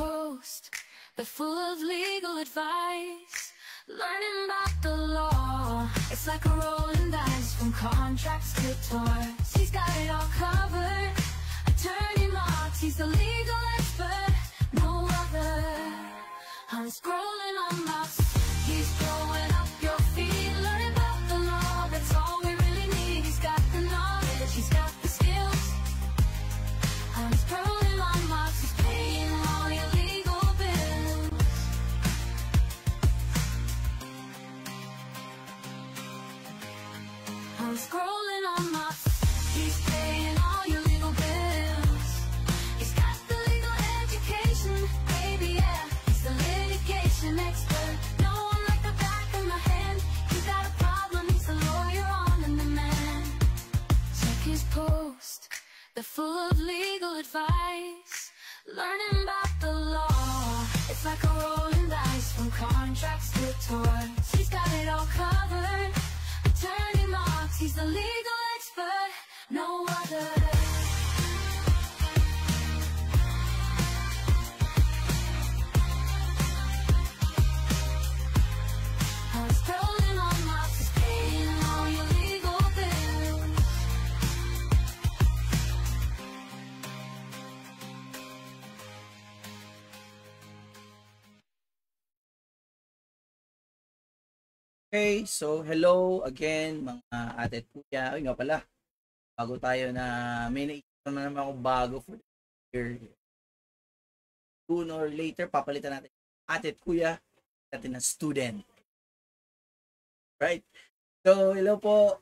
Post. They're full of legal advice, learning about the law. It's like a rolling dice from contracts to torts. He's got it all covered. Attorney Marks, he's the legal expert, no other. I'm scrolling on my he's blowing up your feet, learning about the law. That's all we really need. He's got the knowledge, he's got the skills. I'm scrolling on my he's paying all your legal bills. I'm scrolling on my he's paying all your legal bills. He's got the legal education, baby, yeah. He's the litigation expert. No one like the back of my hand. You got a problem, he's a lawyer on the demand. Check his post. They're full of legal advice, learning about the law. It's like a rolling dice from contracts to torts. He's got it all covered. Attorney Marks, he's the legal expert, no other. I'm scrolling on Marks, he's paying all your legal bills. Okay, so hello again mga ate at kuya. Ay nga pala, bago tayo na may naisip na naman ako bago for the year. Soon or later, papalitan natin ate at kuya natin na student. Right? So, hello po.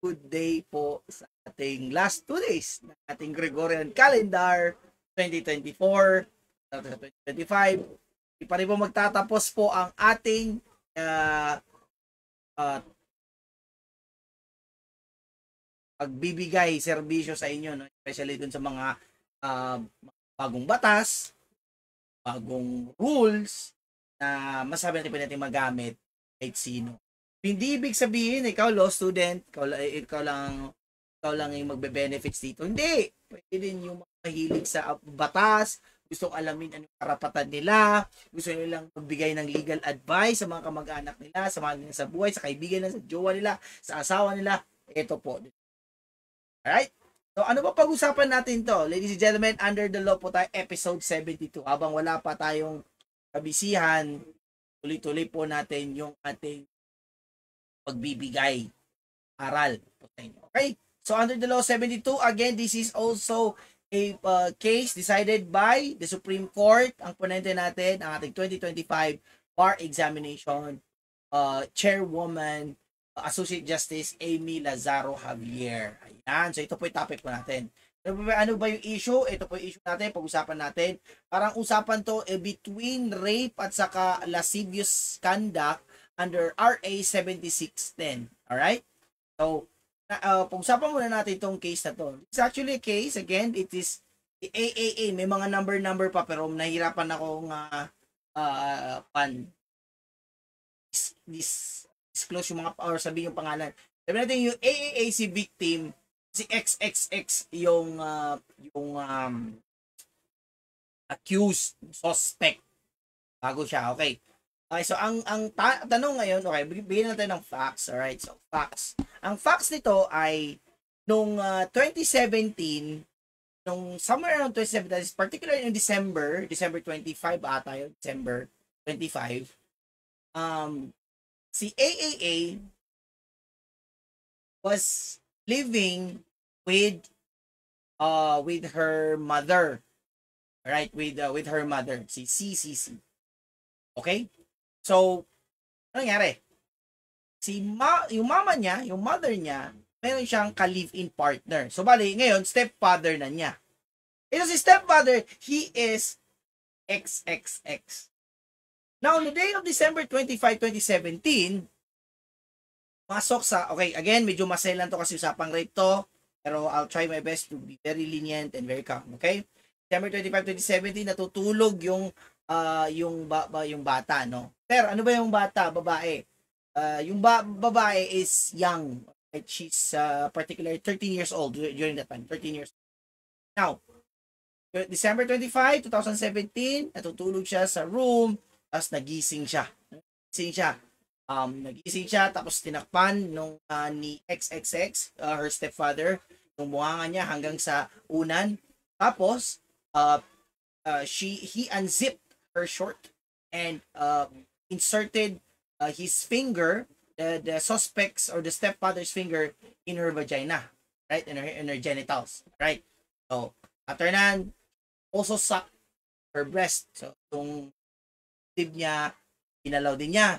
Good day po sa ating last 2 days ng ating Gregorian calendar 2024 2025. Hindi pa rin po magtatapos po ang ating pagbibigay serbisyo sa inyo, no? Especially dun sa mga bagong batas, bagong rules na masabi natin pa natin magamit kahit sino. Hindi ibig sabihin ikaw law student, ikaw lang yung magbe-benefits dito. Hindi. Pwede din yung mahilig sa batas, gustong alamin anong karapatan nila, gusto nilang magbigay ng legal advice sa mga kamag-anak nila, sa mga nila sa buhay, sa kaibigan nila, sa jowa nila, sa asawa nila. Ito po. Alright? So, ano ba pag-usapan natin to? Ladies and gentlemen, Under the Law po tayo, episode 72. Habang wala pa tayong kabisihan, tuloy-tuloy po natin yung ating pagbibigay aral po sa inyo. Okay? So, Under the Law 72, again, this is also a case decided by the Supreme Court. Ang ponente natin, ang ating 2025 Bar Examination Chairwoman, Associate Justice Amy Lazaro Javier. Ayan. So, ito po yung topic po natin. Ano ba yung issue? Ito po yung issue natin. Pag-usapan natin. Parang usapan to between rape at saka lascivious conduct under RA 7610. Alright? So, pag-usapan muna natin itong case na to. It's actually a case, again, it is the AAA. May mga number pa, pero nahirapan akong disclose yung mga, or sabihin yung pangalan. Sabi natin yung AAA si victim, si XXX yung accused, suspect. Bago siya, okay. Okay, so ang tanong ngayon, okay, bigyan natin ng facts, alright? So, facts. Ang facts nito ay nung 2017, nung somewhere around 2017, particularly in December 25 ata yun, December 25, si AAA was living with her mother, right? With her mother, si CCC. Okay? So, ano nangyari? Yung mama niya, yung mother niya, meron siyang ka-live-in partner. So, bali, ngayon, stepfather na niya. Ito si stepfather, he is XXX. Now, on the day of December 25, 2017, masok sa, okay, again, medyo maselan to kasi usapang rape to, pero I'll try my best to be very lenient and very calm, okay? December 25, 2017, natutulog yung bata, no? Pero ano ba yung bata? Babae. Yung babae is young. Right? She's particularly 13 years old during that time. 13 years. Now, December 25, 2017, natutulog siya sa room, tapos nagising siya. Nagising siya, tapos tinakpan nung ni XXX, her stepfather, yung buhanga niya hanggang sa unan. Tapos, he unzipped her short and inserted his finger, the suspect's or the stepfather's finger in her vagina, right? In her genitals, right? So, after nan, also suck her breast. So, yung tib niya, inalaw din niya.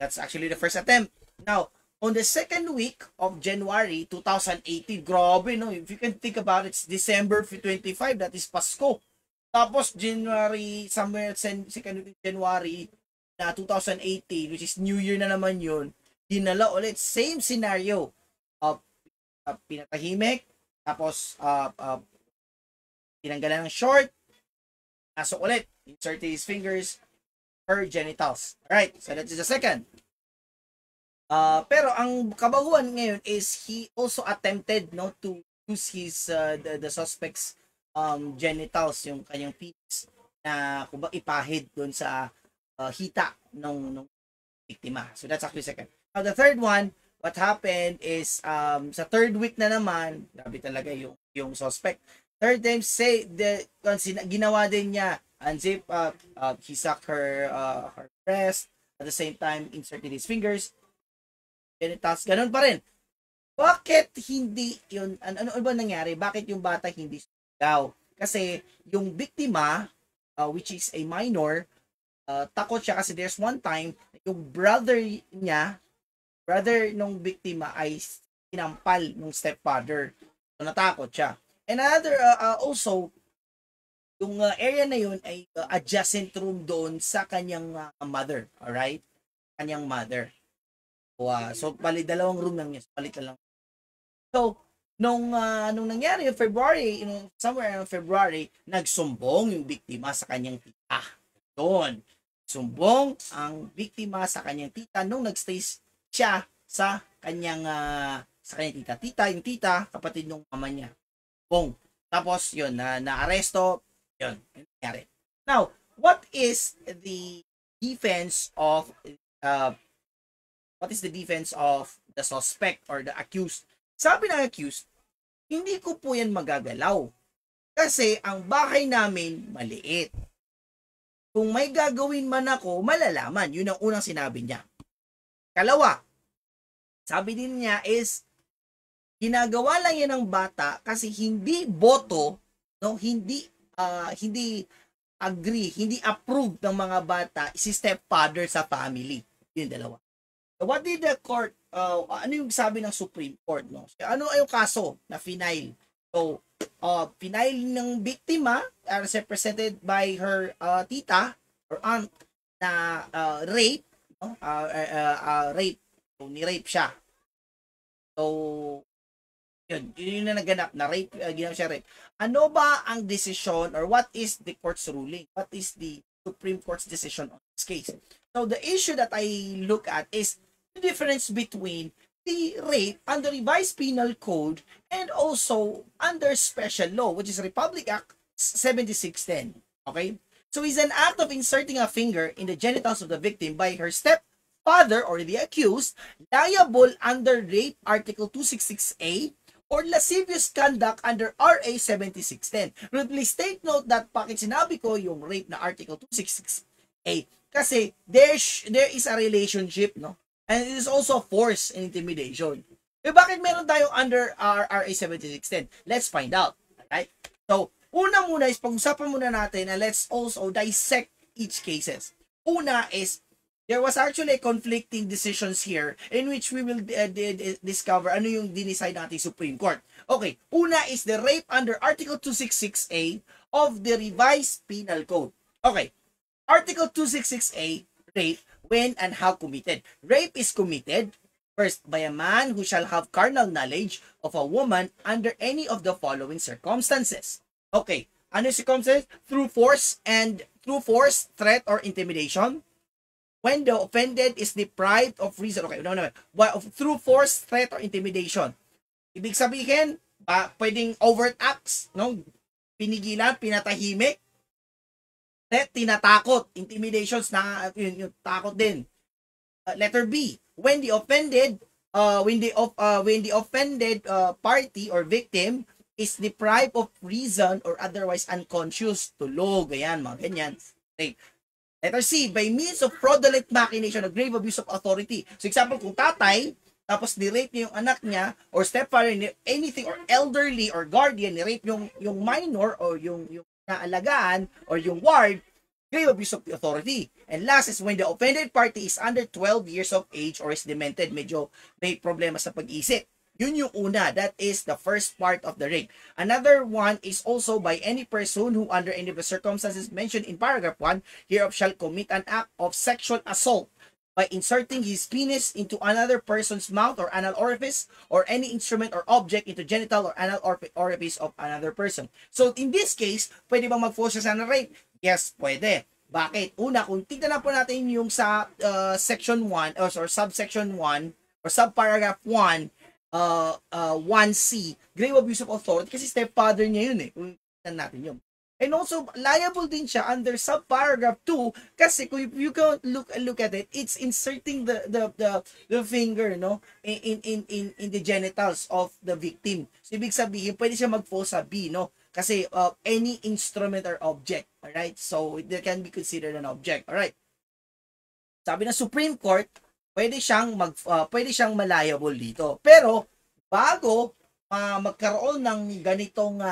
That's actually the first attempt. Now, on the second week of January 2018, grabe, no? If you can think about it, it's December 25, that is Pasko. Tapos, January, somewhere second week of January na 2018, which is New Year na naman yun, dinala ulit. Same scenario. Pinatahimik, tapos, tinanggalan ng short, nasok ulit, insert his fingers, her genitals. Alright, so that is the second. Pero ang kabaguan ngayon is he also attempted to use his the suspect's genitals, yung kanyang penis, na kumbaga ipahid doon sa hita ng biktima. So that's actually second. Now the third one, what happened is sa third week na naman, grabe talaga yung suspect. Third time, ginawa din niya, unzip, he sucked her breast, at the same time, inserted his fingers, genitals, ganun pa rin. Bakit hindi yun, ano ba nangyari? Bakit yung bata hindi sumigaw? Kasi yung biktima, which is a minor, takot siya kasi there's one time, yung brother nung biktima ay sinampal nung stepfather. So, natakot siya. And another, also, yung area na yun ay adjacent room doon sa kanyang mother. Alright? Kanyang mother. So, dalawang room lang niya. Palit na lang. So, nung nangyari yung February, somewhere in February, nagsumbong yung biktima sa kanyang tita. Doon. Sumbong ang biktima sa kanyang tita nung nagstay siya sa kanyang tita. Yung tita, kapatid ng mama niya. Bong. Tapos, yun, na-aresto. Yun, nangyari. Now, what is the defense of the suspect or the accused? Sabi ng accused, hindi ko po yan magagalaw. Kasi ang bahay namin maliit. Kung may gagawin man ako, malalaman. Yun ang unang sinabi niya. Kalawa, sabi din niya is, ginagawa lang yan ng bata kasi hindi boto, hindi agree, hindi approve ng mga bata si stepfather sa family. Yun dalawa. So what did the court, ano yung sabi ng Supreme Court? Ano yung kaso na final? So, final ng biktima as represented by her tita or aunt na rape, rape. So, ni-rape siya. So, yun na naganap na rape, ginawa siya rape. Ano ba ang decision or what is the court's ruling? What is the Supreme Court's decision on this case? So the issue that I look at is the difference between the rape under revised penal code and also under special law, which is Republic Act 7610. Okay? So it's an act of inserting a finger in the genitals of the victim by her stepfather or the accused, liable under Rape Article 266A or lascivious conduct under RA 7610. But please take note that bakit sinabi ko yung rape na Article 266A kasi there is a relationship, no? And it is also force and intimidation. Bakit meron tayong under RA 7610? Let's find out. Alright? So, una muna is pag-usapan muna natin na let's also dissect each cases. Una is there was actually conflicting decisions here in which we will discover ano yung dinicide natin Supreme Court. Okay, una is the rape under Article 266A of the revised penal code. Okay, Article 266A, rape, when and how committed. Rape is committed, first, by a man who shall have carnal knowledge of a woman under any of the following circumstances. Okay, ano yung circumstances? Through force, threat, or intimidation. When the offended is deprived of reason. Okay, through force, threat, or intimidation. Ibig sabihin, pwedeng overt acts, no? pinigilan, pinatahimik, tinatakot, intimidations na yung takot din. Letter B, when the offended party or victim is deprived of reason or otherwise unconscious, tulog, ayan, mga ganyan. Okay. Letter C, by means of fraudulent machination or grave abuse of authority. So example, kung tatay, tapos ni-rape niya yung anak niya, or stepfather, anything, or elderly, or guardian, ni-rape yung minor, or yung naalagaan, or yung ward, grave abuse of the authority. And last is when the offended party is under 12 years of age or is demented, medyo may problema sa pag-isip. Yun yung una. That is the first part of the rape. Another one is also by any person who under any of the circumstances mentioned in paragraph 1 hereof shall commit an act of sexual assault by inserting his penis into another person's mouth or anal orifice or any instrument or object into genital or anal orifice of another person. So in this case, pwede bang mag-fall siya sa rape? Yes, pwede. Bakit? Una, kung tignan na po natin yung sa section 1 or subsection 1 or subparagraph 1, 1C, grave abuse of authority, kasi stepfather niya yun eh. Kung tignan natin yun. And also, liable din siya under subparagraph 2 kasi kung you can look at it, it's inserting the finger, no, in the genitals of the victim. So, ibig sabihin, pwede siya mag-fall sa B, no? Kasi any instrument or object, alright? So, it can be considered an object, alright? Sabi ng Supreme Court, pwede siyang malliable dito. Pero, bago magkaroon ng ganitong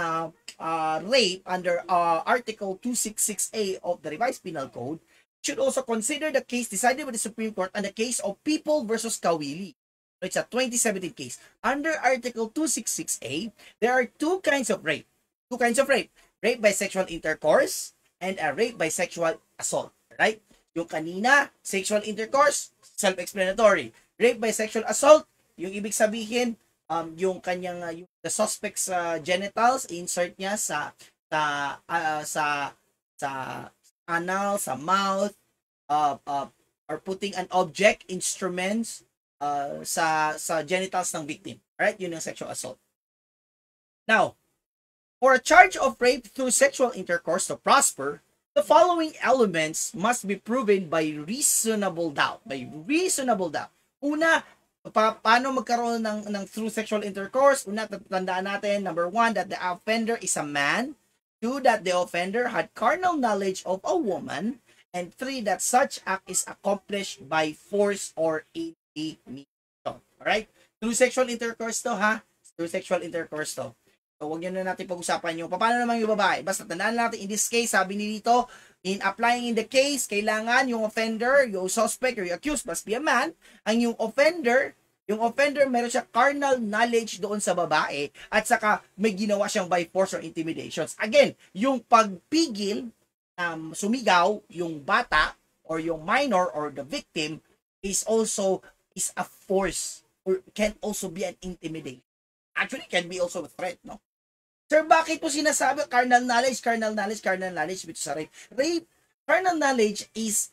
rape under Article 266A of the Revised Penal Code, should also consider the case decided by the Supreme Court on the case of People versus Kawili. It's a 2017 case. Under Article 266A, there are two kinds of rape. Rape by sexual intercourse and a rape by sexual assault. Right? Yung kanina, sexual intercourse, self-explanatory. Rape by sexual assault, yung ibig sabihin, yung kanyang the suspect's genitals, insert niya sa anal, sa mouth, or putting an object, instruments sa genitals ng victim. Right? Yun ang sexual assault. Now, for a charge of rape through sexual intercourse to prosper, the following elements must be proven by reasonable doubt. Una, paano magkaroon ng through sexual intercourse? Una, tandaan natin, number 1, that the offender is a man. 2, that the offender had carnal knowledge of a woman. And 3, that such act is accomplished by force or intimidation. Alright? Through sexual intercourse to, ha? Through sexual intercourse to. So, huwag nyo na natin pag-usapan yung paano naman yung babae. Basta tandaan natin, in this case, sabi ni dito, in applying in the case, kailangan yung offender, yung suspect, or yung accused must be a man. Ang yung offender, meron siya carnal knowledge doon sa babae at saka may ginawa siyang by force or intimidations. Again, yung pagpigil, sumigaw, yung bata, or yung minor, or the victim, is a force, or can also be an intimidation. Actually, can be also a threat, no? Sir, bakit po sinasabi carnal knowledge dito sa rape? Carnal knowledge is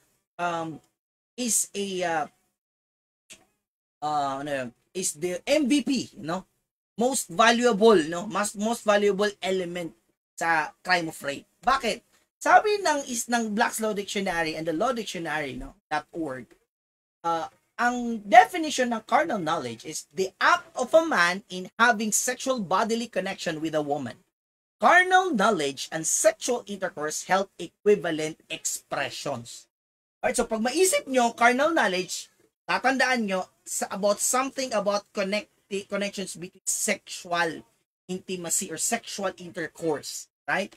the MVP, no? Most valuable element sa crime of rape. Bakit? Sabi ng Black's Law Dictionary and the Law Dictionary, no, .org, ang definition ng carnal knowledge is the act of a man in having sexual bodily connection with a woman. Carnal knowledge and sexual intercourse held equivalent expressions. Alright, so pag maisip nyo, carnal knowledge, tatandaan nyo about something about connections between sexual intimacy or sexual intercourse. Right?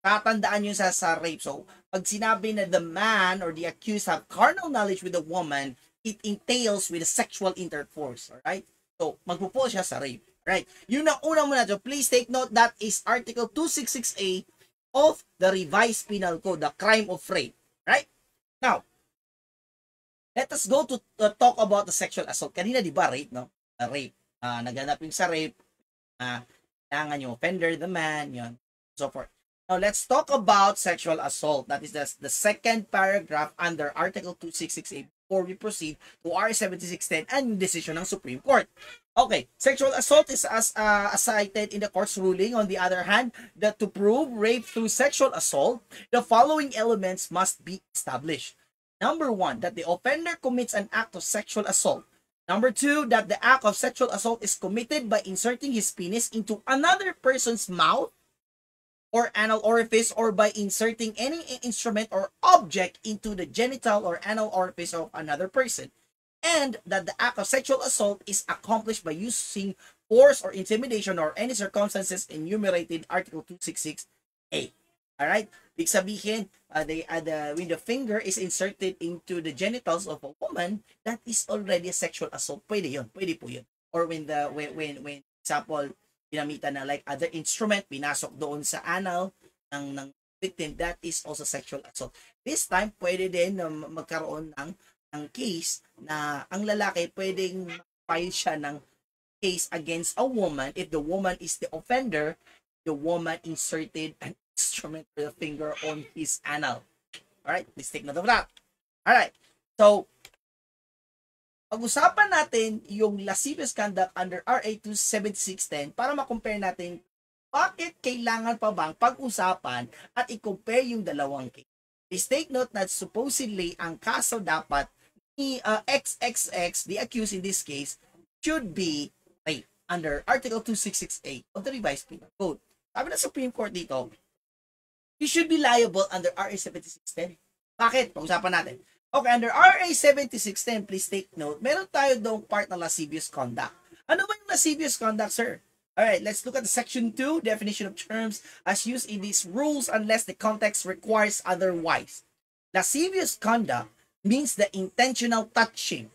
Tatandaan nyo sa rape. So, pag sinabi na the man or the accused have carnal knowledge with a woman, it entails with a sexual intercourse. Alright? So, magpo-fall siya sa rape. Right? Yun ang una muna. So, please take note, that is Article 266A of the Revised Penal Code, the crime of rape. Right? Now, let us go to talk about the sexual assault. Kanina, di ba, rape, no? Rape. Naganap yung sa rape. Kailangan yung offender, the man, yun. So forth. Now, let's talk about sexual assault. That is the second paragraph under Article 266A. before we proceed to RA 7610 and yung decision ng Supreme Court. Okay, sexual assault is as cited in the court's ruling. On the other hand, that to prove rape through sexual assault, the following elements must be established. Number 1, that the offender commits an act of sexual assault. Number 2, that the act of sexual assault is committed by inserting his penis into another person's mouth or anal orifice, or by inserting any instrument or object into the genital or anal orifice of another person. And that the act of sexual assault is accomplished by using force or intimidation or any circumstances enumerated Article 266A. Alright? Ibig sabihin, when the finger is inserted into the genitals of a woman, that is already a sexual assault. Pwede yun. Pwede po yun. Or when example, ginamitan na like other instrument, pinasok doon sa anal ng victim, that is also sexual assault. This time, pwede din na magkaroon ng case na ang lalaki pwedeng file siya ng case against a woman if the woman is the offender, the woman inserted an instrument with a finger on his anal. Alright, let's take note of that. Alright, so pag-usapan natin yung lascivious conduct under RA 27610 para ma-compare natin bakit kailangan pa bang pag-usapan at i-compare yung dalawang case. Please take note that supposedly ang kaso dapat ni XXX, the accused in this case, should be rape under Article 2668 of the Revised Penal Code. Sabi ng Supreme Court dito, he should be liable under RA 7610. Bakit? Pag-usapan natin. Okay, under RA 7610, please take note, meron tayo doong part na lascivious conduct. Ano ba yung lascivious conduct, sir? Alright, let's look at the Section 2, definition of terms as used in these rules unless the context requires otherwise. Lascivious conduct means the intentional touching,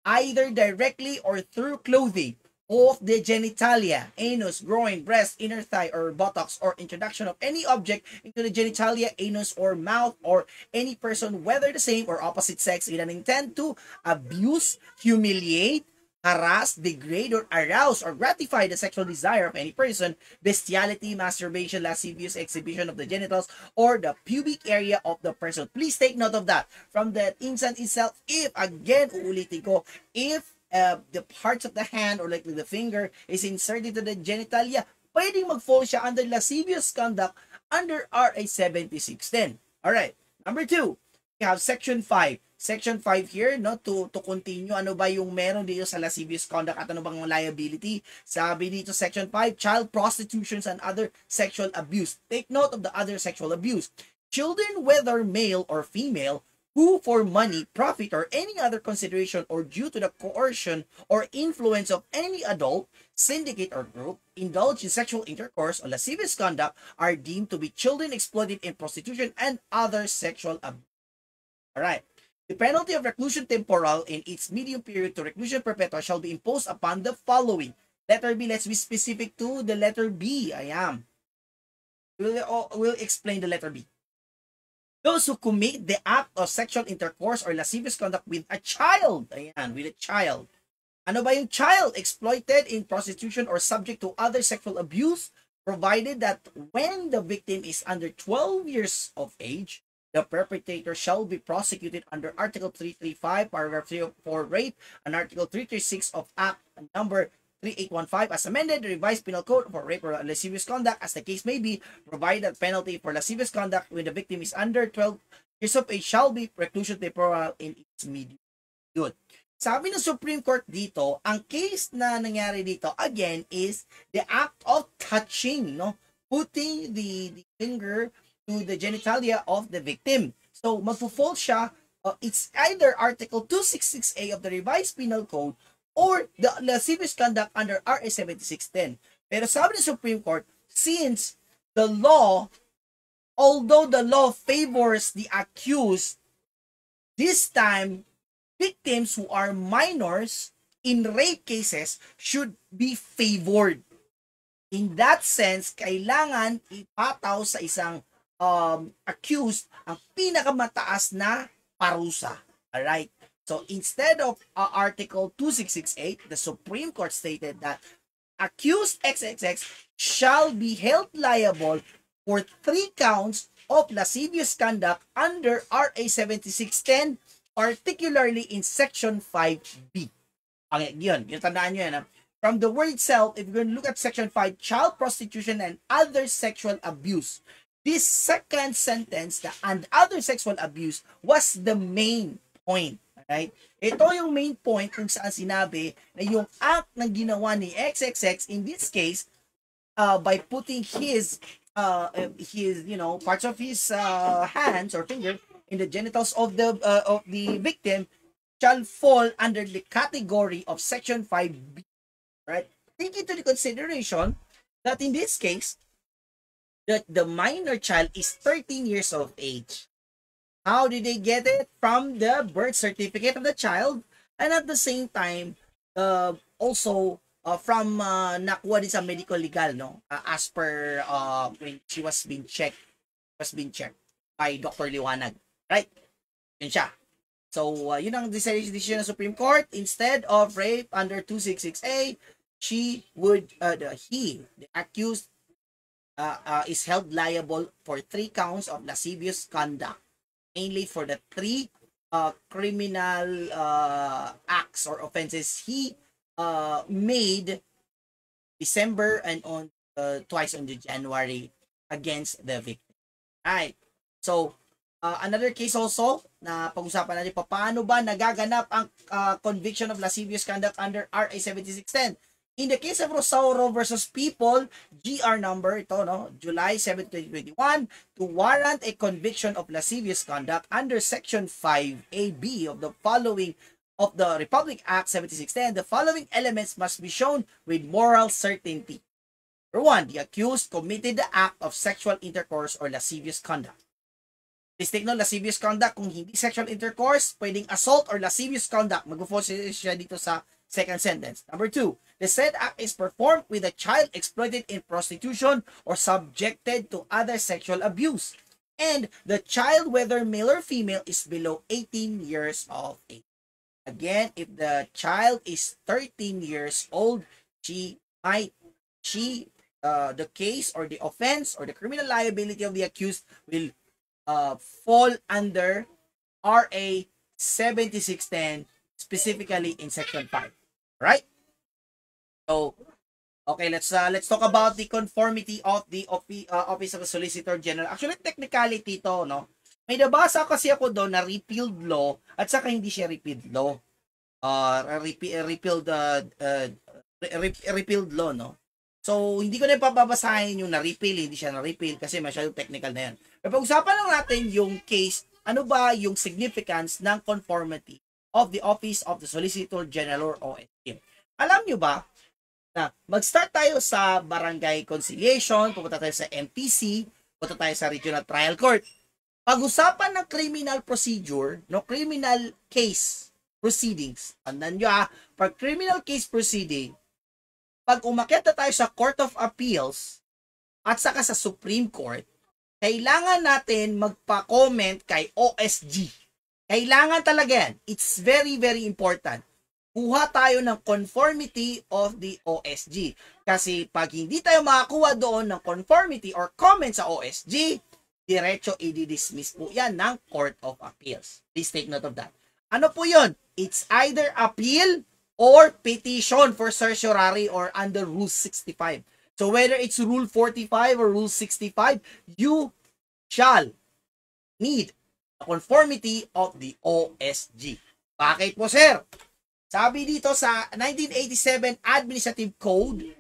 either directly or through clothing, of the genitalia, anus, groin, breast, inner thigh, or buttocks, or introduction of any object into the genitalia, anus, or mouth, or any person, whether the same or opposite sex, with an intent to abuse, humiliate, harass, degrade, or arouse, or gratify the sexual desire of any person, bestiality, masturbation, lascivious exhibition of the genitals, or the pubic area of the person. Please take note of that. From the instant itself, if, again, uulitin ko, if the parts of the hand or like the finger is inserted to the genitalia, pwedeng mag-fall siya under lascivious conduct under RA 7610. Alright, number 2, we have Section 5. Section 5 here, no, to continue, ano ba yung meron dito sa lascivious conduct at ano bang liability? Sabi dito Section 5, child prostitutions and other sexual abuse. Take note of the other sexual abuse. Children, whether male or female, who for money, profit, or any other consideration or due to the coercion or influence of any adult, syndicate, or group, indulge in sexual intercourse or lascivious conduct are deemed to be children exploited in prostitution and other sexual abuse. Alright. The penalty of reclusion temporal in its medium period to reclusion perpetua shall be imposed upon the following. Letter B, let's be specific to the letter B. Ayan. We'll explain the letter B. Those who commit the act of sexual intercourse or lascivious conduct with a child. Ayan, with a child. Ano ba yung child? Exploited in prostitution or subject to other sexual abuse, provided that when the victim is under 12 years of age, the perpetrator shall be prosecuted under Article 335, Paragraph 3 for rape, and Article 336 of Act number 3815 as amended, the Revised Penal Code for rape or lascivious conduct, as the case may be, provided that penalty for lascivious conduct when the victim is under 12 years of age shall be reclusion temporal in its medium. Good. Sabi ng Supreme Court dito, ang case na nangyari dito, again, is the act of touching, no? Putting the finger to the genitalia of the victim. So, magpo-fall siya, it's either Article 266A of the Revised Penal Code or the lascivious conduct under RA 7610. Pero sabi ng Supreme Court, since the law, although the law favors the accused, this time, victims who are minors in rape cases should be favored. In that sense, kailangan ipataw sa isang accused ang pinakamataas na parusa. Alright? So, instead of Article 2668, the Supreme Court stated that accused XXX shall be held liable for 3 counts of lascivious conduct under RA 7610 particularly in Section 5B. Yun, tandaan nyo yan. From the word itself, if you're going to look at Section 5, child prostitution and other sexual abuse, this second sentence, the and other sexual abuse, was the main point. Right? Ito yung main point kung saan sinabi na yung act na ginawa ni XXX, in this case, by putting his parts of his hands or finger in the genitals of the victim shall fall under the category of Section 5B. Right? Take into the consideration that in this case, that the minor child is 13 years of age. How did they get it? From the birth certificate of the child, and at the same time, also from nakuha din sa medical legal, no? As per when she was being checked by Dr. Liwanag, right? Yun siya. So yun ang decision ng Supreme Court. Instead of rape under 266A, the accused is held liable for 3 counts of lascivious conduct, mainly for the 3 criminal acts or offenses he made December and on twice on the January against the victim. Right. So another case also na pag-usapan natin, paano ba nagaganap ang conviction of lascivious conduct under RA 7610. In the case of Rosauro versus People, GR number ito, no, July 7, 2021, to warrant a conviction of lascivious conduct under Section 5AB of the following of the Republic Act 7610, the following elements must be shown with moral certainty. Number 1, the accused committed the act of sexual intercourse or lascivious conduct. Please take note, lascivious conduct, kung hindi sexual intercourse, pwedeng assault or lascivious conduct. Mag-focus siya dito sa second sentence. Number 2, the said act is performed with a child exploited in prostitution or subjected to other sexual abuse. And the child, whether male or female, is below 18 years of age. Again, if the child is 13 years old, the case or the offense or the criminal liability of the accused will fall under RA 7610, specifically in Section 5. Right? So, okay, let's talk about the conformity of the Office of the Solicitor General. Actually, technicality ito, no? May nabasa kasi ako doon na repealed law at saka hindi siya repealed law. Repealed law, no? So, hindi ko na pababasahin yung na-repeal, hindi siya na-repeal kasi masyadong technical na yan. Pero pag-usapan lang natin yung case, ano ba yung significance ng conformity of the Office of the Solicitor General or OSG. Alam nyo ba na mag-start tayo sa barangay conciliation, pupunta tayo sa MPC, pupunta tayo sa Regional Trial Court. Pag-usapan ng criminal procedure, no, criminal case proceedings. Andan nyo pag criminal case proceeding, pag umakyat na tayo sa Court of Appeals at saka sa Supreme Court, kailangan natin magpa-comment kay OSG. Kailangan talaga yan. It's very, very important. Kuha tayo ng conformity of the OSG. Kasi pag hindi tayo makakuha doon ng conformity or comment sa OSG, diretso i-dismiss po yan ng Court of Appeals. Please take note of that. Ano po yun? It's either appeal or petition for certiorari or under Rule 65. So whether it's Rule 45 or Rule 65, you shall need the conformity of the OSG. Bakit po, sir? Sabi dito sa 1987 Administrative Code,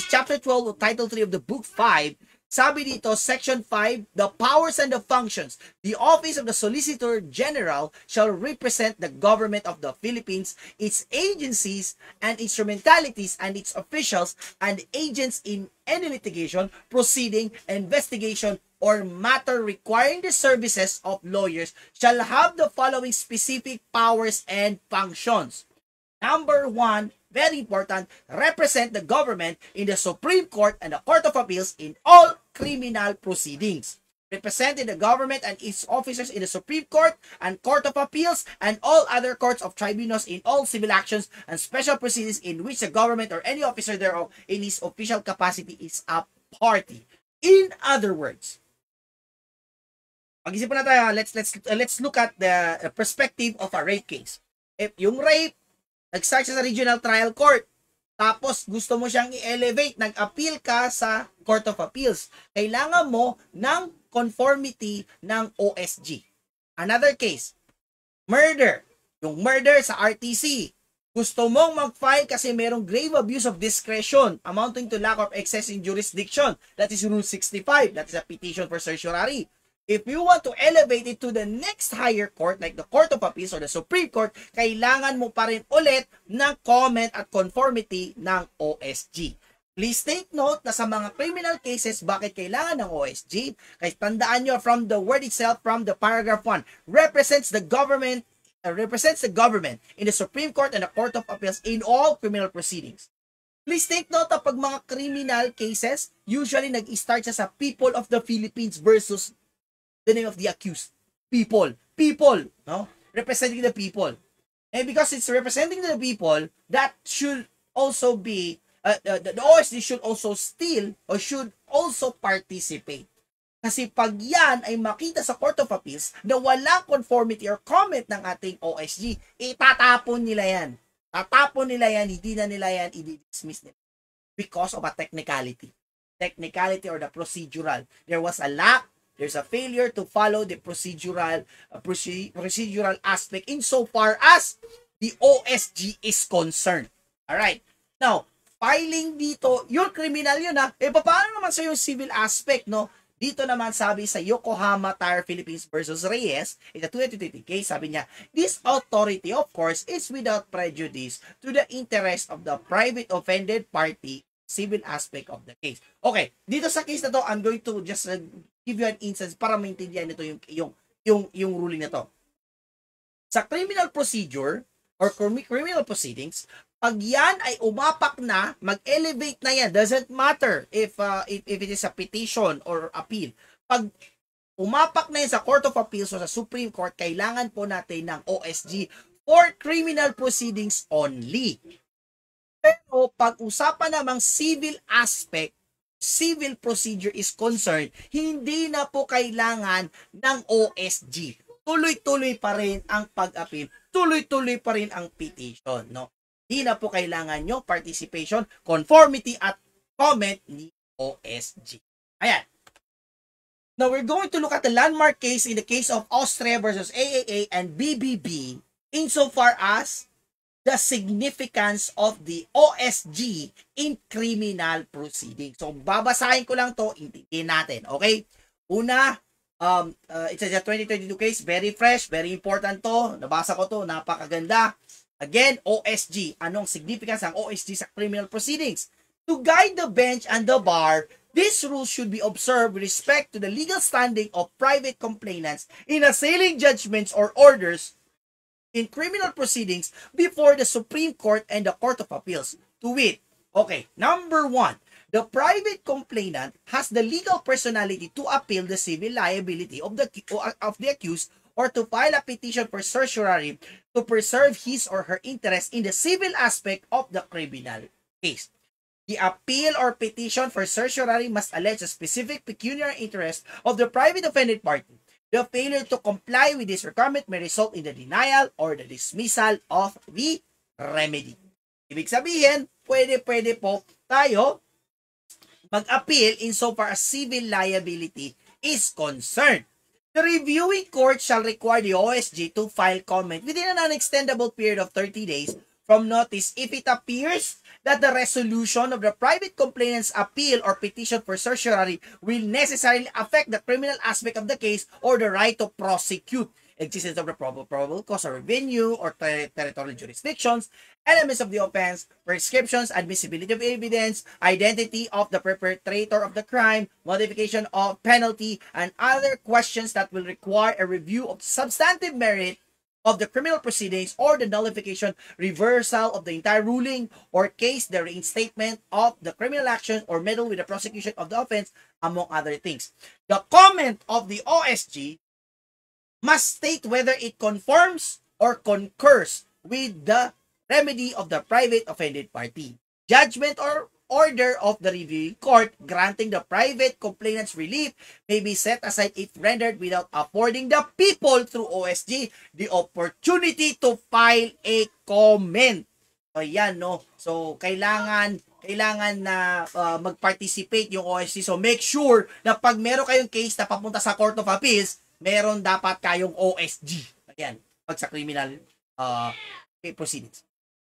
Chapter 12 of Title 3 of the Book 5, sabi dito, Section 5, the powers and the functions. The Office of the Solicitor General shall represent the government of the Philippines, its agencies and instrumentalities, and its officials and agents in any litigation, proceeding, investigation, or matter requiring the services of lawyers shall have the following specific powers and functions. Number 1, very important, represent the government in the Supreme Court and the Court of Appeals in all criminal proceedings. Representing the government and its officers in the Supreme Court and Court of Appeals and all other courts of tribunals in all civil actions and special proceedings in which the government or any officer thereof in his official capacity is a party. In other words, Pag-isipan na tayo, let's look at the perspective of a rape case. If yung rape, nag-start siya sa regional trial court, tapos gusto mo siyang i-elevate, nag-appeal ka sa Court of Appeals, kailangan mo ng conformity ng OSG. Another case, murder. Yung murder sa RTC. Gusto mong mag-file kasi merong grave abuse of discretion amounting to lack of excess in jurisdiction. That is Rule 65. That is a petition for certiorari. If you want to elevate it to the next higher court, like the Court of Appeals or the Supreme Court, kailangan mo pa rin ulit ng comment at conformity ng OSG. Please take note na sa mga criminal cases, bakit kailangan ng OSG? Kasi tandaan nyo from the word itself, from the paragraph 1, represents the government in the Supreme Court and the Court of Appeals in all criminal proceedings. Please take note na pag mga criminal cases, usually nag-start siya sa people of the Philippines versus the name of the accused. People, no? Representing the people. And because it's representing the people, that should also be, the OSD should also still, or should also participate. Kasi pag yan ay makita sa Court of Appeals na walang conformity or comment ng ating OSG, itatapon nila yan. Tatapon nila yan, hindi na nila yan, i-dismiss nila. Because of a technicality. Technicality or the procedural. There was a lack, there's a failure to follow the procedural aspect insofar as the OSG is concerned. Alright. Now, filing dito, yung criminal yun ha. Paano naman sa yung civil aspect, no? Dito naman sabi sa Yokohama Tire Philippines versus Reyes, it's a 2020 case, sabi niya, this authority, of course, is without prejudice to the interest of the private offended party, civil aspect of the case. Okay, dito sa case na to, I'm going to just give you an instance para maintindihan nito yung ruling na to. Sa criminal procedure or criminal proceedings, pag yan ay umapak na, mag-elevate na yan. Doesn't matter if it is a petition or appeal. Pag umapak na yan sa Court of Appeals o sa Supreme Court, kailangan po natin ng OSG for criminal proceedings only. Pero pag usapan namang civil aspect, civil procedure is concerned, hindi na po kailangan ng OSG. Tuloy-tuloy pa rin ang pag-appeal. Tuloy-tuloy pa rin ang petition, no? Hindi na po kailangan nyo participation, conformity, at comment ni OSG. Ayan. Now, we're going to look at the landmark case in the case of Austria versus AAA and BBB insofar as the significance of the OSG in criminal proceedings. So, babasahin ko lang to, intindihin natin. Okay? Una, it's a 2022 case, very fresh, very important to. Nabasa ko to, napakaganda. Again, OSG. Anong significance ng OSG sa criminal proceedings? To guide the bench and the bar, this rule should be observed with respect to the legal standing of private complainants in assailing judgments or orders in criminal proceedings before the Supreme Court and the Court of Appeals. To wit, okay, number 1, the private complainant has the legal personality to appeal the civil liability of the accused or to file a petition for certiorari to preserve his or her interest in the civil aspect of the criminal case. The appeal or petition for certiorari must allege a specific pecuniary interest of the private offended party. The failure to comply with this requirement may result in the denial or the dismissal of the remedy. Ibig sabihin, pwede po tayo mag-appeal insofar as civil liability is concerned. The reviewing court shall require the OSG to file comment within an unextendable period of 30 days from notice if it appears that the resolution of the private complainant's appeal or petition for certiorari will necessarily affect the criminal aspect of the case or the right to prosecute, existence of the probable cause or venue or territorial jurisdictions, elements of the offense, prescriptions, admissibility of evidence, identity of the perpetrator of the crime, modification of penalty, and other questions that will require a review of substantive merit of the criminal proceedings or the nullification, reversal of the entire ruling or case, the reinstatement of the criminal action or meddle with the prosecution of the offense, among other things. The comment of the OSG must state whether it conforms or concurs with the remedy of the private offended party. Judgment or order of the reviewing court granting the private complainant's relief may be set aside if rendered without affording the people through OSG the opportunity to file a comment. So, yan, no? So, kailangan na mag-participate yung OSG. So, make sure na pag meron kayong case na papunta sa Court of Appeals, meron dapat kayong OSG. Ayan, pag sa criminal proceedings.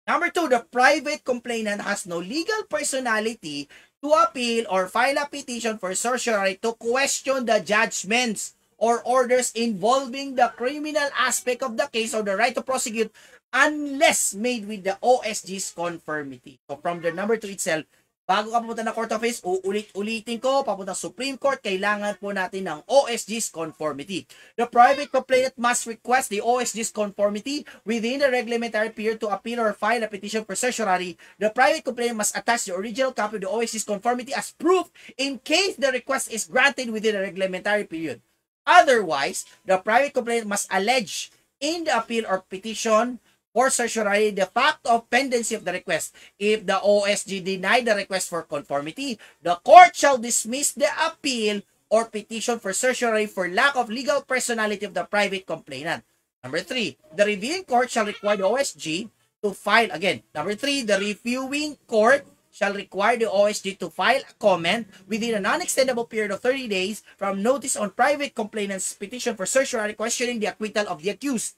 Number 2, the private complainant has no legal personality to appeal or file a petition for certiorari to question the judgments or orders involving the criminal aspect of the case or the right to prosecute unless made with the OSG's conformity. So from the number 2 itself, bago ka pumunta ng Court of Appeals, uulit-ulitin ko, papunta ng Supreme Court, kailangan po natin ng OSG's conformity. The private complainant must request the OSG's conformity within the reglementary period to appeal or file a petition for certiorari. The private complainant must attach the original copy of the OSG's conformity as proof in case the request is granted within the reglementary period. Otherwise, the private complainant must allege in the appeal or petition for certiorari the fact of pendency of the request. If the OSG denied the request for conformity, the court shall dismiss the appeal or petition for certiorari for lack of legal personality of the private complainant. Number 3, the reviewing court shall require the OSG to file, again, number 3, the reviewing court shall require the OSG to file a comment within a non-extendable period of 30 days from notice on private complainant's petition for certiorari questioning the acquittal of the accused,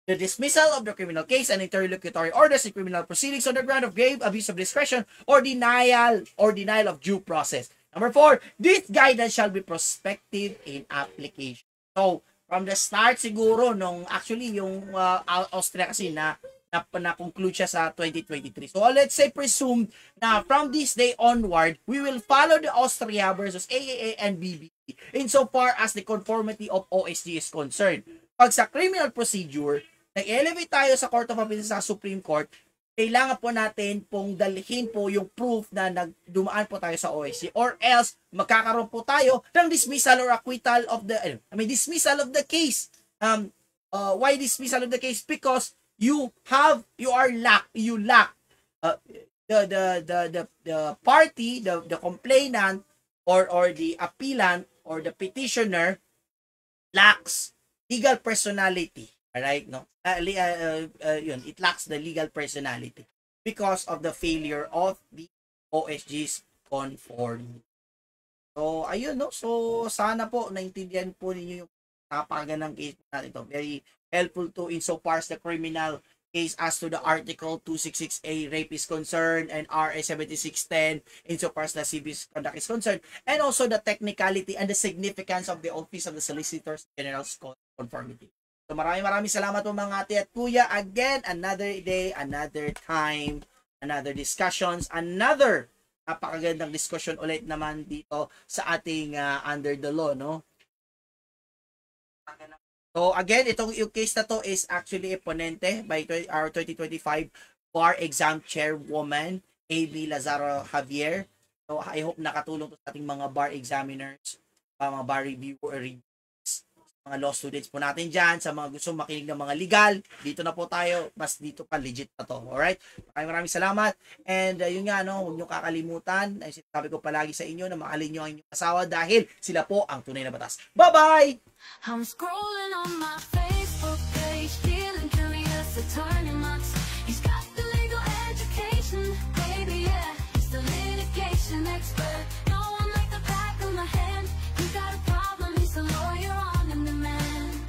the dismissal of the criminal case and interlocutory orders in criminal proceedings on the ground of grave abuse of discretion or denial of due process. Number 4, this guidance shall be prospective in application. So, from the start siguro, nung actually yung Austria kasi na-conclude siya sa 2023. So, let's say presume na from this day onward, we will follow the Austria versus AAA and BBE insofar as the conformity of OSG is concerned. Pag sa criminal procedure, nag-elevate tayo sa Court of Appeals sa Supreme Court, kailangan po natin pong dalhin po yung proof na dumaan po tayo sa OSG, or else magkakaroon po tayo ng dismissal or acquittal of the dismissal of the case. Why dismissal of the case? Because you lack the party, the complainant or the appellant or the petitioner lacks legal personality. Alright, no? It lacks the legal personality because of the failure of the OSG's conformity. So, ayun, no? So, sana po naintindihan po ninyo yung napakagandang case natin ito. Very helpful to insofar as the criminal case as to the Article 266A rape is concerned and RA 7610 insofar as the civic conduct is concerned, and also the technicality and the significance of the Office of the Solicitor General's conformity. So maraming salamat po mga ate at kuya. Again, another day, another time, another discussions, another napakagandang discussion ulit naman dito sa ating Under the Law, no? So again, itong yung case na to is actually a ponente by our 2025 Bar Exam Chairwoman, A.B. Lazaro Javier. So I hope nakatulong to sa ating mga bar examiners, mga bar reviewers, mga law students po natin dyan, sa mga gusto makinig ng mga legal, dito na po tayo, mas dito pa legit na to. Alright? Maraming salamat. And yun nga, no, huwag nyo kakalimutan, ay sinasabi ko palagi sa inyo na mahalin nyo ang inyong asawa dahil sila po ang tunay na batas. Bye-bye! I'm scrolling on my Facebook page, feeling curious, the turning months. He's got the legal education, baby, yeah. He's the litigation expert. No one like the back of my hand. You got a problem, he's a lawyer on demand.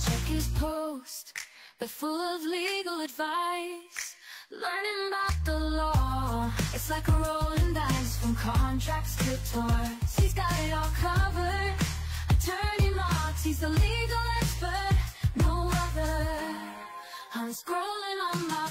Check his post, they're full of legal advice. Learning about the law, it's like a rolling dice from contracts to torts. He's got it all covered. Attorney Marks, he's the legal expert, no other. I'm scrolling on my